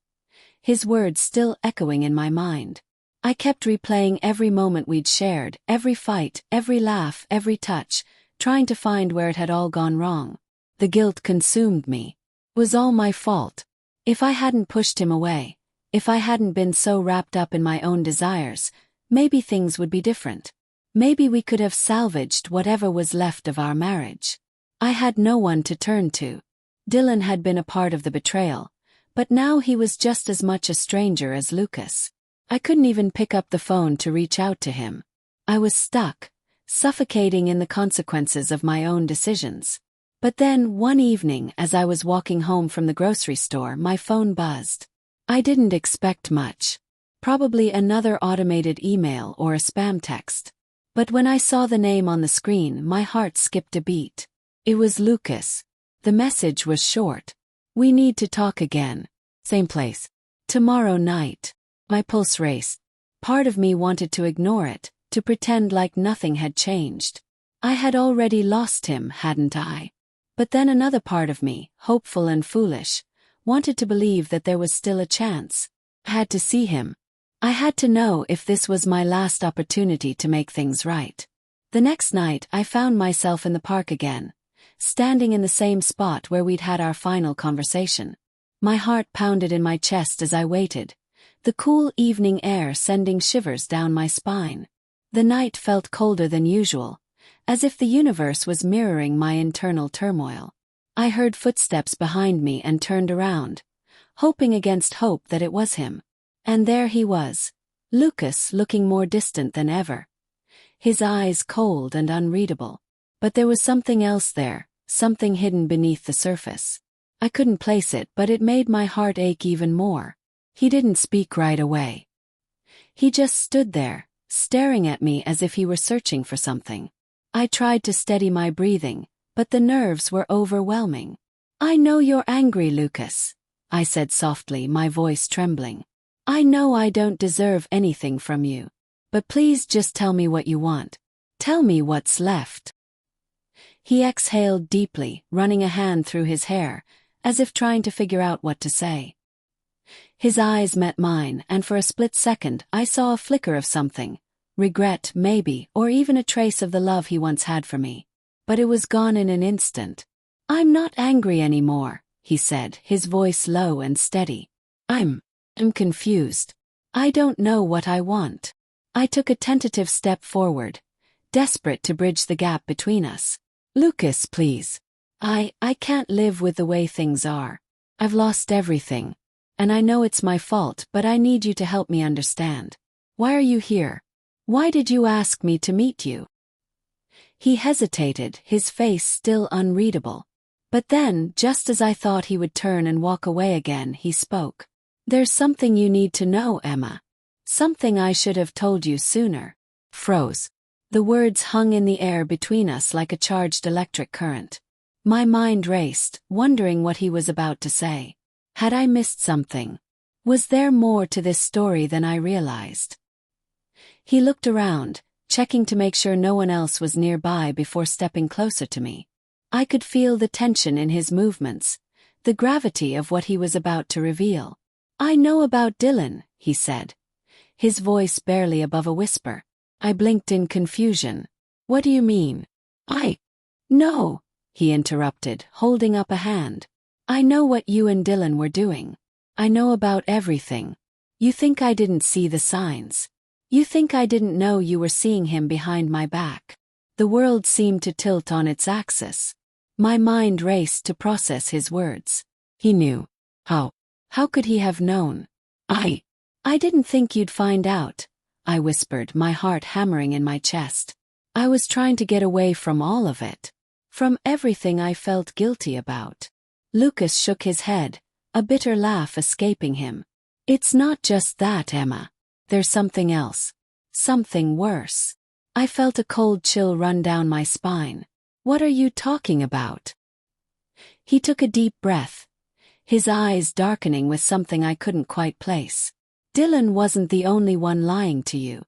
His words still echoing in my mind. I kept replaying every moment we'd shared, every fight, every laugh, every touch, trying to find where it had all gone wrong. The guilt consumed me. It was all my fault. If I hadn't pushed him away, if I hadn't been so wrapped up in my own desires, maybe things would be different. Maybe we could have salvaged whatever was left of our marriage. I had no one to turn to. Dylan had been a part of the betrayal, but now he was just as much a stranger as Lucas. I couldn't even pick up the phone to reach out to him. I was stuck, suffocating in the consequences of my own decisions. But then, one evening as I was walking home from the grocery store, my phone buzzed. I didn't expect much. Probably another automated email or a spam text. But when I saw the name on the screen, my heart skipped a beat. It was Lucas. The message was short. "We need to talk again. Same place. Tomorrow night." My pulse raced. Part of me wanted to ignore it, to pretend like nothing had changed. I had already lost him, hadn't I? But then another part of me, hopeful and foolish, wanted to believe that there was still a chance. I had to see him. I had to know if this was my last opportunity to make things right. The next night I found myself in the park again, standing in the same spot where we'd had our final conversation. My heart pounded in my chest as I waited, the cool evening air sending shivers down my spine. The night felt colder than usual, as if the universe was mirroring my internal turmoil. I heard footsteps behind me and turned around, hoping against hope that it was him. And there he was, Lucas, looking more distant than ever. His eyes cold and unreadable. But there was something else there, something hidden beneath the surface. I couldn't place it, but it made my heart ache even more. He didn't speak right away. He just stood there, staring at me as if he were searching for something. I tried to steady my breathing, but the nerves were overwhelming. "I know you're angry, Lucas," I said softly, my voice trembling. "I know I don't deserve anything from you. But please just tell me what you want. Tell me what's left." He exhaled deeply, running a hand through his hair, as if trying to figure out what to say. His eyes met mine, and for a split second I saw a flicker of something. Regret, maybe, or even a trace of the love he once had for me. But it was gone in an instant. "I'm not angry anymore," he said, his voice low and steady. I'm confused. I don't know what I want." I took a tentative step forward, desperate to bridge the gap between us. "Lucas, please. I can't live with the way things are. I've lost everything. And I know it's my fault, but I need you to help me understand. Why are you here? Why did you ask me to meet you?" He hesitated, his face still unreadable. But then, just as I thought he would turn and walk away again, he spoke. "There's something you need to know, Emma. Something I should have told you sooner." Froze. The words hung in the air between us like a charged electric current. My mind raced, wondering what he was about to say. Had I missed something? Was there more to this story than I realized? He looked around, checking to make sure no one else was nearby before stepping closer to me. I could feel the tension in his movements, the gravity of what he was about to reveal. "I know about Dylan," he said, his voice barely above a whisper. I blinked in confusion. "What do you mean?" "No," he interrupted, holding up a hand. "I know what you and Dylan were doing. I know about everything. You think I didn't see the signs. You think I didn't know you were seeing him behind my back." The world seemed to tilt on its axis. My mind raced to process his words. He knew. How? How could he have known? I didn't think you'd find out," I whispered, my heart hammering in my chest. I was trying to get away from all of it. From everything I felt guilty about. Lucas shook his head, a bitter laugh escaping him. "It's not just that, Emma. There's something else. Something worse. I felt a cold chill run down my spine. What are you talking about? He took a deep breath, his eyes darkening with something I couldn't quite place. Dylan wasn't the only one lying to you.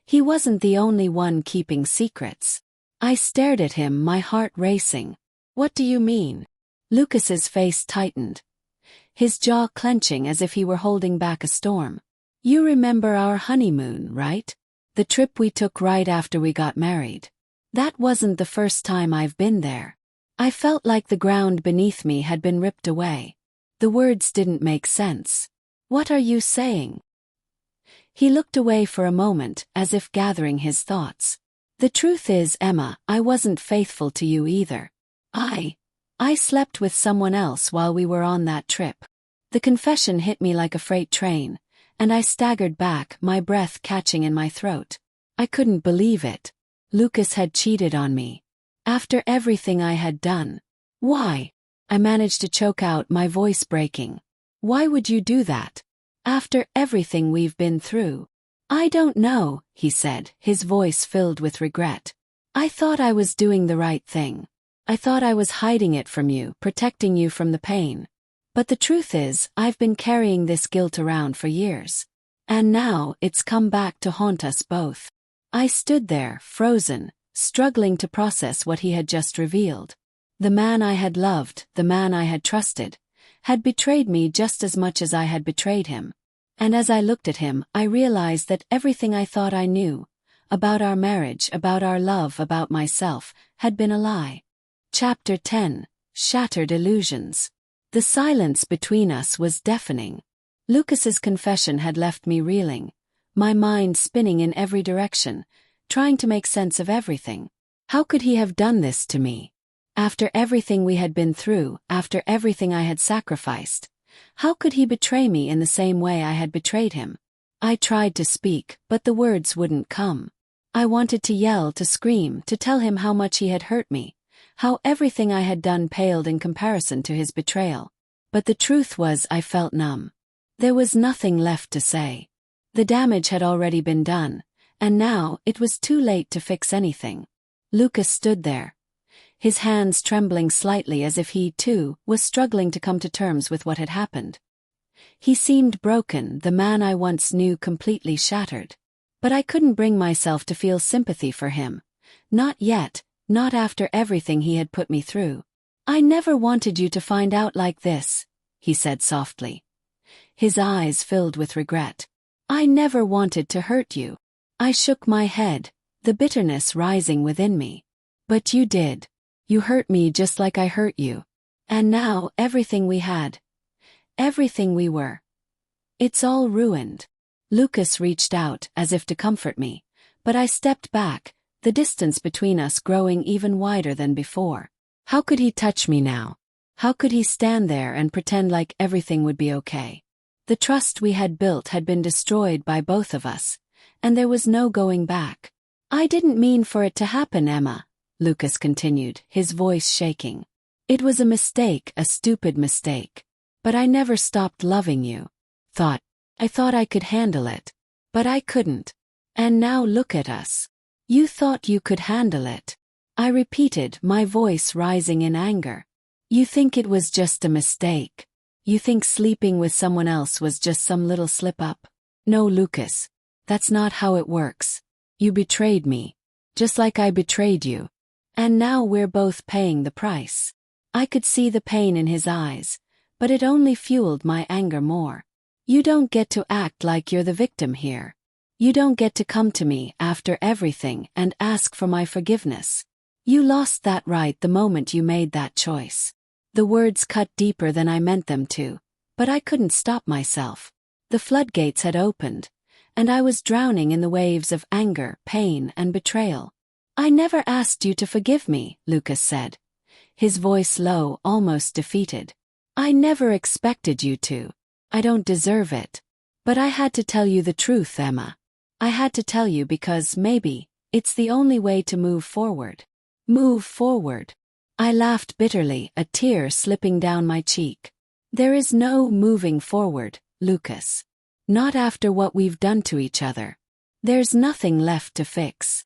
He wasn't the only one keeping secrets. I stared at him, my heart racing. What do you mean? Lucas's face tightened, his jaw clenching as if he were holding back a storm. You remember our honeymoon, right? The trip we took right after we got married. That wasn't the first time I've been there. I felt like the ground beneath me had been ripped away. The words didn't make sense. What are you saying? He looked away for a moment, as if gathering his thoughts. The truth is, Emma, I wasn't faithful to you either. I slept with someone else while we were on that trip. The confession hit me like a freight train, and I staggered back, my breath catching in my throat. I couldn't believe it. Lucas had cheated on me. After everything I had done. Why? I managed to choke out, my voice breaking. Why would you do that? After everything we've been through. I don't know, he said, his voice filled with regret. I thought I was doing the right thing. I thought I was hiding it from you, protecting you from the pain. But the truth is, I've been carrying this guilt around for years. And now, it's come back to haunt us both. I stood there, frozen, struggling to process what he had just revealed. The man I had loved, the man I had trusted, had betrayed me just as much as I had betrayed him. And as I looked at him, I realized that everything I thought I knew, about our marriage, about our love, about myself, had been a lie. Chapter 10. Shattered Illusions. The silence between us was deafening. Lucas's confession had left me reeling, my mind spinning in every direction, trying to make sense of everything. How could he have done this to me? After everything we had been through, after everything I had sacrificed, how could he betray me in the same way I had betrayed him? I tried to speak, but the words wouldn't come. I wanted to yell, to scream, to tell him how much he had hurt me, how everything I had done paled in comparison to his betrayal. But the truth was, I felt numb. There was nothing left to say. The damage had already been done, and now it was too late to fix anything. Lucas stood there, his hands trembling slightly as if he, too, was struggling to come to terms with what had happened. He seemed broken, the man I once knew completely shattered. But I couldn't bring myself to feel sympathy for him. Not yet, not after everything he had put me through. I never wanted you to find out like this, he said softly, his eyes filled with regret. I never wanted to hurt you. I shook my head, the bitterness rising within me. But you did. You hurt me just like I hurt you. And now, everything we had, everything we were, it's all ruined. Lucas reached out, as if to comfort me, but I stepped back, the distance between us growing even wider than before. How could he touch me now? How could he stand there and pretend like everything would be okay? The trust we had built had been destroyed by both of us, and there was no going back. I didn't mean for it to happen, Emma, Lucas continued, his voice shaking. It was a mistake, a stupid mistake. But I never stopped loving you. I thought I could handle it. But I couldn't. And now look at us. You thought you could handle it. I repeated, my voice rising in anger. You think it was just a mistake. You think sleeping with someone else was just some little slip-up. No, Lucas. That's not how it works. You betrayed me. Just like I betrayed you. And now we're both paying the price. I could see the pain in his eyes, but it only fueled my anger more. You don't get to act like you're the victim here. You don't get to come to me after everything and ask for my forgiveness. You lost that right the moment you made that choice. The words cut deeper than I meant them to, but I couldn't stop myself. The floodgates had opened, and I was drowning in the waves of anger, pain, and betrayal. I never asked you to forgive me, Lucas said, his voice low, almost defeated. I never expected you to. I don't deserve it. But I had to tell you the truth, Emma. I had to tell you because maybe it's the only way to move forward. Move forward. I laughed bitterly, a tear slipping down my cheek. There is no moving forward, Lucas. Not after what we've done to each other. There's nothing left to fix.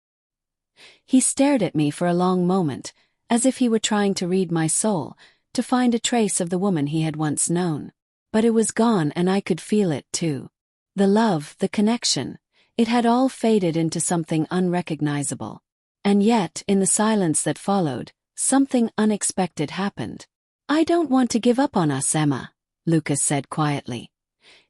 He stared at me for a long moment, as if he were trying to read my soul, to find a trace of the woman he had once known. But it was gone, and I could feel it too. The love, the connection, it had all faded into something unrecognizable. And yet, in the silence that followed, something unexpected happened. "I don't want to give up on us, Emma," Lucas said quietly,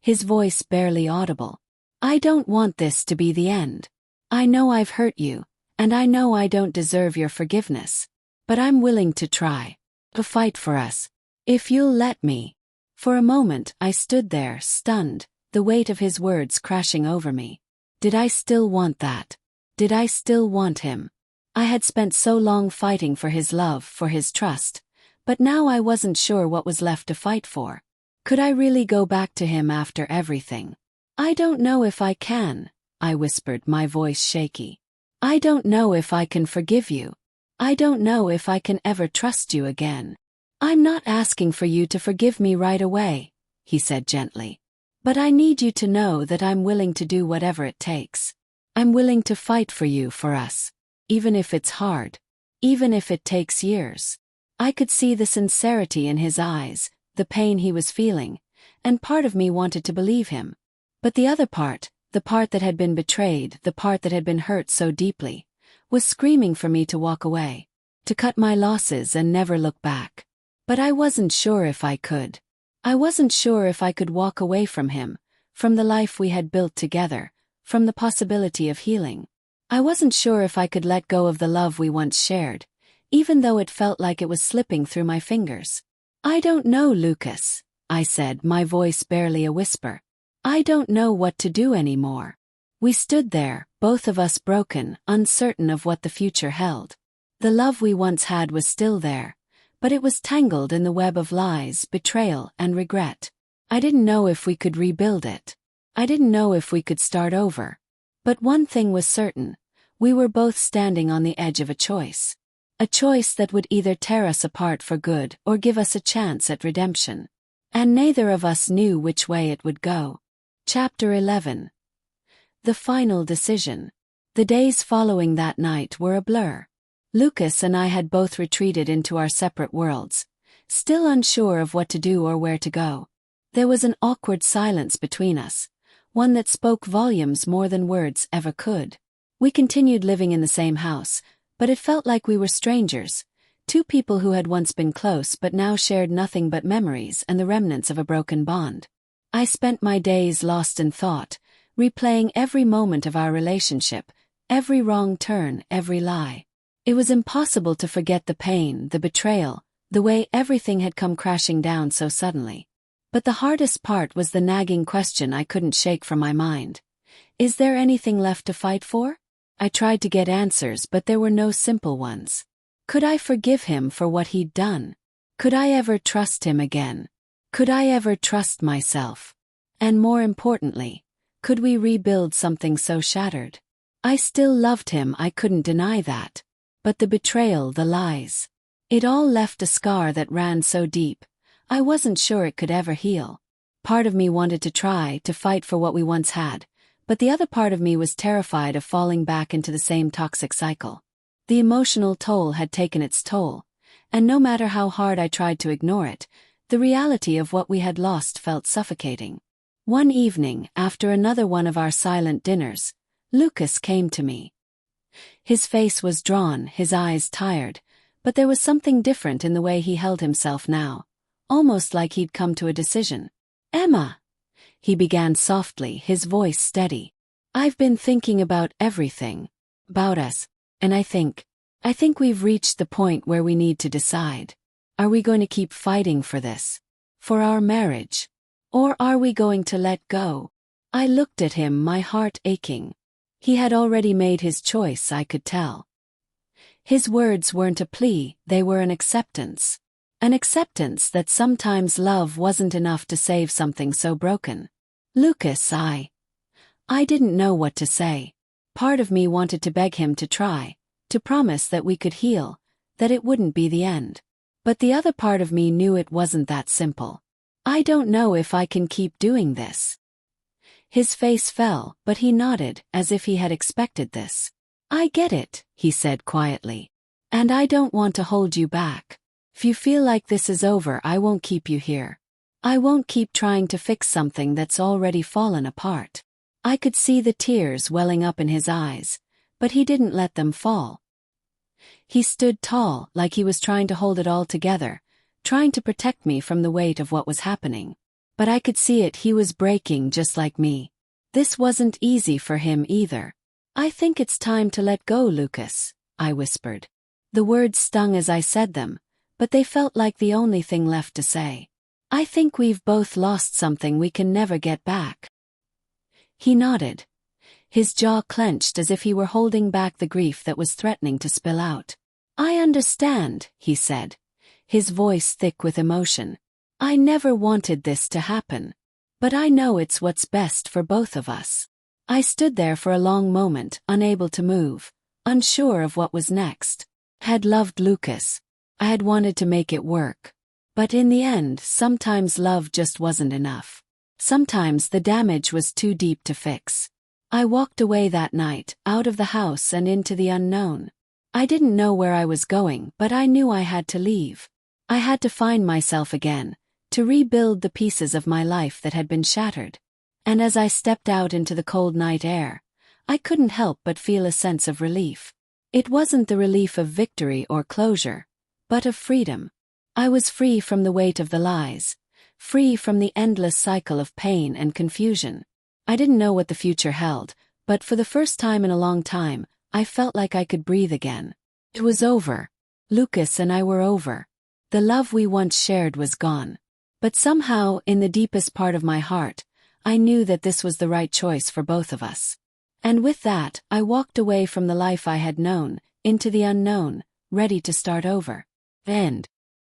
his voice barely audible. "I don't want this to be the end. I know I've hurt you, and I know I don't deserve your forgiveness. But I'm willing to try. To fight for us. If you'll let me." For a moment I stood there, stunned, the weight of his words crashing over me. Did I still want that? Did I still want him? I had spent so long fighting for his love, for his trust, but now I wasn't sure what was left to fight for. Could I really go back to him after everything? "I don't know if I can," I whispered, my voice shaky. "I don't know if I can forgive you. I don't know if I can ever trust you again." "I'm not asking for you to forgive me right away," he said gently. "But I need you to know that I'm willing to do whatever it takes. I'm willing to fight for you, for us. Even if it's hard. Even if it takes years." I could see the sincerity in his eyes, the pain he was feeling, and part of me wanted to believe him. But the other part, the part that had been betrayed, the part that had been hurt so deeply, was screaming for me to walk away, to cut my losses and never look back. But I wasn't sure if I could. I wasn't sure if I could walk away from him, from the life we had built together, from the possibility of healing. I wasn't sure if I could let go of the love we once shared, even though it felt like it was slipping through my fingers. "I don't know, Lucas," I said, my voice barely a whisper. "I don't know what to do anymore." We stood there, both of us broken, uncertain of what the future held. The love we once had was still there, but it was tangled in the web of lies, betrayal, and regret. I didn't know if we could rebuild it. I didn't know if we could start over. But one thing was certain: we were both standing on the edge of a choice. A choice that would either tear us apart for good or give us a chance at redemption. And neither of us knew which way it would go. Chapter 11. The final decision. The days following that night were a blur. Lucas and I had both retreated into our separate worlds, still unsure of what to do or where to go. There was an awkward silence between us, one that spoke volumes more than words ever could. We continued living in the same house, but it felt like we were strangers, two people who had once been close but now shared nothing but memories and the remnants of a broken bond. I spent my days lost in thought, replaying every moment of our relationship, every wrong turn, every lie. It was impossible to forget the pain, the betrayal, the way everything had come crashing down so suddenly. But the hardest part was the nagging question I couldn't shake from my mind. Is there anything left to fight for? I tried to get answers, but there were no simple ones. Could I forgive him for what he'd done? Could I ever trust him again? Could I ever trust myself? And more importantly, could we rebuild something so shattered? I still loved him, I couldn't deny that. But the betrayal, the lies, it all left a scar that ran so deep, I wasn't sure it could ever heal. Part of me wanted to try to fight for what we once had, but the other part of me was terrified of falling back into the same toxic cycle. The emotional toll had taken its toll, and no matter how hard I tried to ignore it, the reality of what we had lost felt suffocating. One evening, after another one of our silent dinners, Lucas came to me. His face was drawn, his eyes tired, but there was something different in the way he held himself now, almost like he'd come to a decision. "Emma," he began softly, his voice steady. "I've been thinking about everything, about us, and I think we've reached the point where we need to decide. Are we going to keep fighting for this? For our marriage? Or are we going to let go?" I looked at him, my heart aching. He had already made his choice, I could tell. His words weren't a plea, they were an acceptance. An acceptance that sometimes love wasn't enough to save something so broken. "Lucas, I didn't know what to say. Part of me wanted to beg him to try, to promise that we could heal, that it wouldn't be the end. But the other part of me knew it wasn't that simple. I don't know if I can keep doing this." His face fell, but he nodded, as if he had expected this. I get it, he said quietly. And I don't want to hold you back. If you feel like this is over, I won't keep you here. I won't keep trying to fix something that's already fallen apart. I could see the tears welling up in his eyes, but he didn't let them fall. He stood tall, like he was trying to hold it all together, trying to protect me from the weight of what was happening. But I could see it, he was breaking just like me. This wasn't easy for him either. I think it's time to let go, Lucas, I whispered. The words stung as I said them, but they felt like the only thing left to say. I think we've both lost something we can never get back. He nodded. His jaw clenched as if he were holding back the grief that was threatening to spill out. I understand, he said, his voice thick with emotion. I never wanted this to happen. But I know it's what's best for both of us. I stood there for a long moment, unable to move, unsure of what was next. I had loved Lucas. I had wanted to make it work. But in the end, sometimes love just wasn't enough. Sometimes the damage was too deep to fix. I walked away that night, out of the house and into the unknown. I didn't know where I was going, but I knew I had to leave. I had to find myself again, to rebuild the pieces of my life that had been shattered. And as I stepped out into the cold night air, I couldn't help but feel a sense of relief. It wasn't the relief of victory or closure, but of freedom. I was free from the weight of the lies, free from the endless cycle of pain and confusion. I didn't know what the future held, but for the first time in a long time, I felt like I could breathe again. It was over. Lucas and I were over. The love we once shared was gone. But somehow, in the deepest part of my heart, I knew that this was the right choice for both of us. And with that, I walked away from the life I had known, into the unknown, ready to start over. End.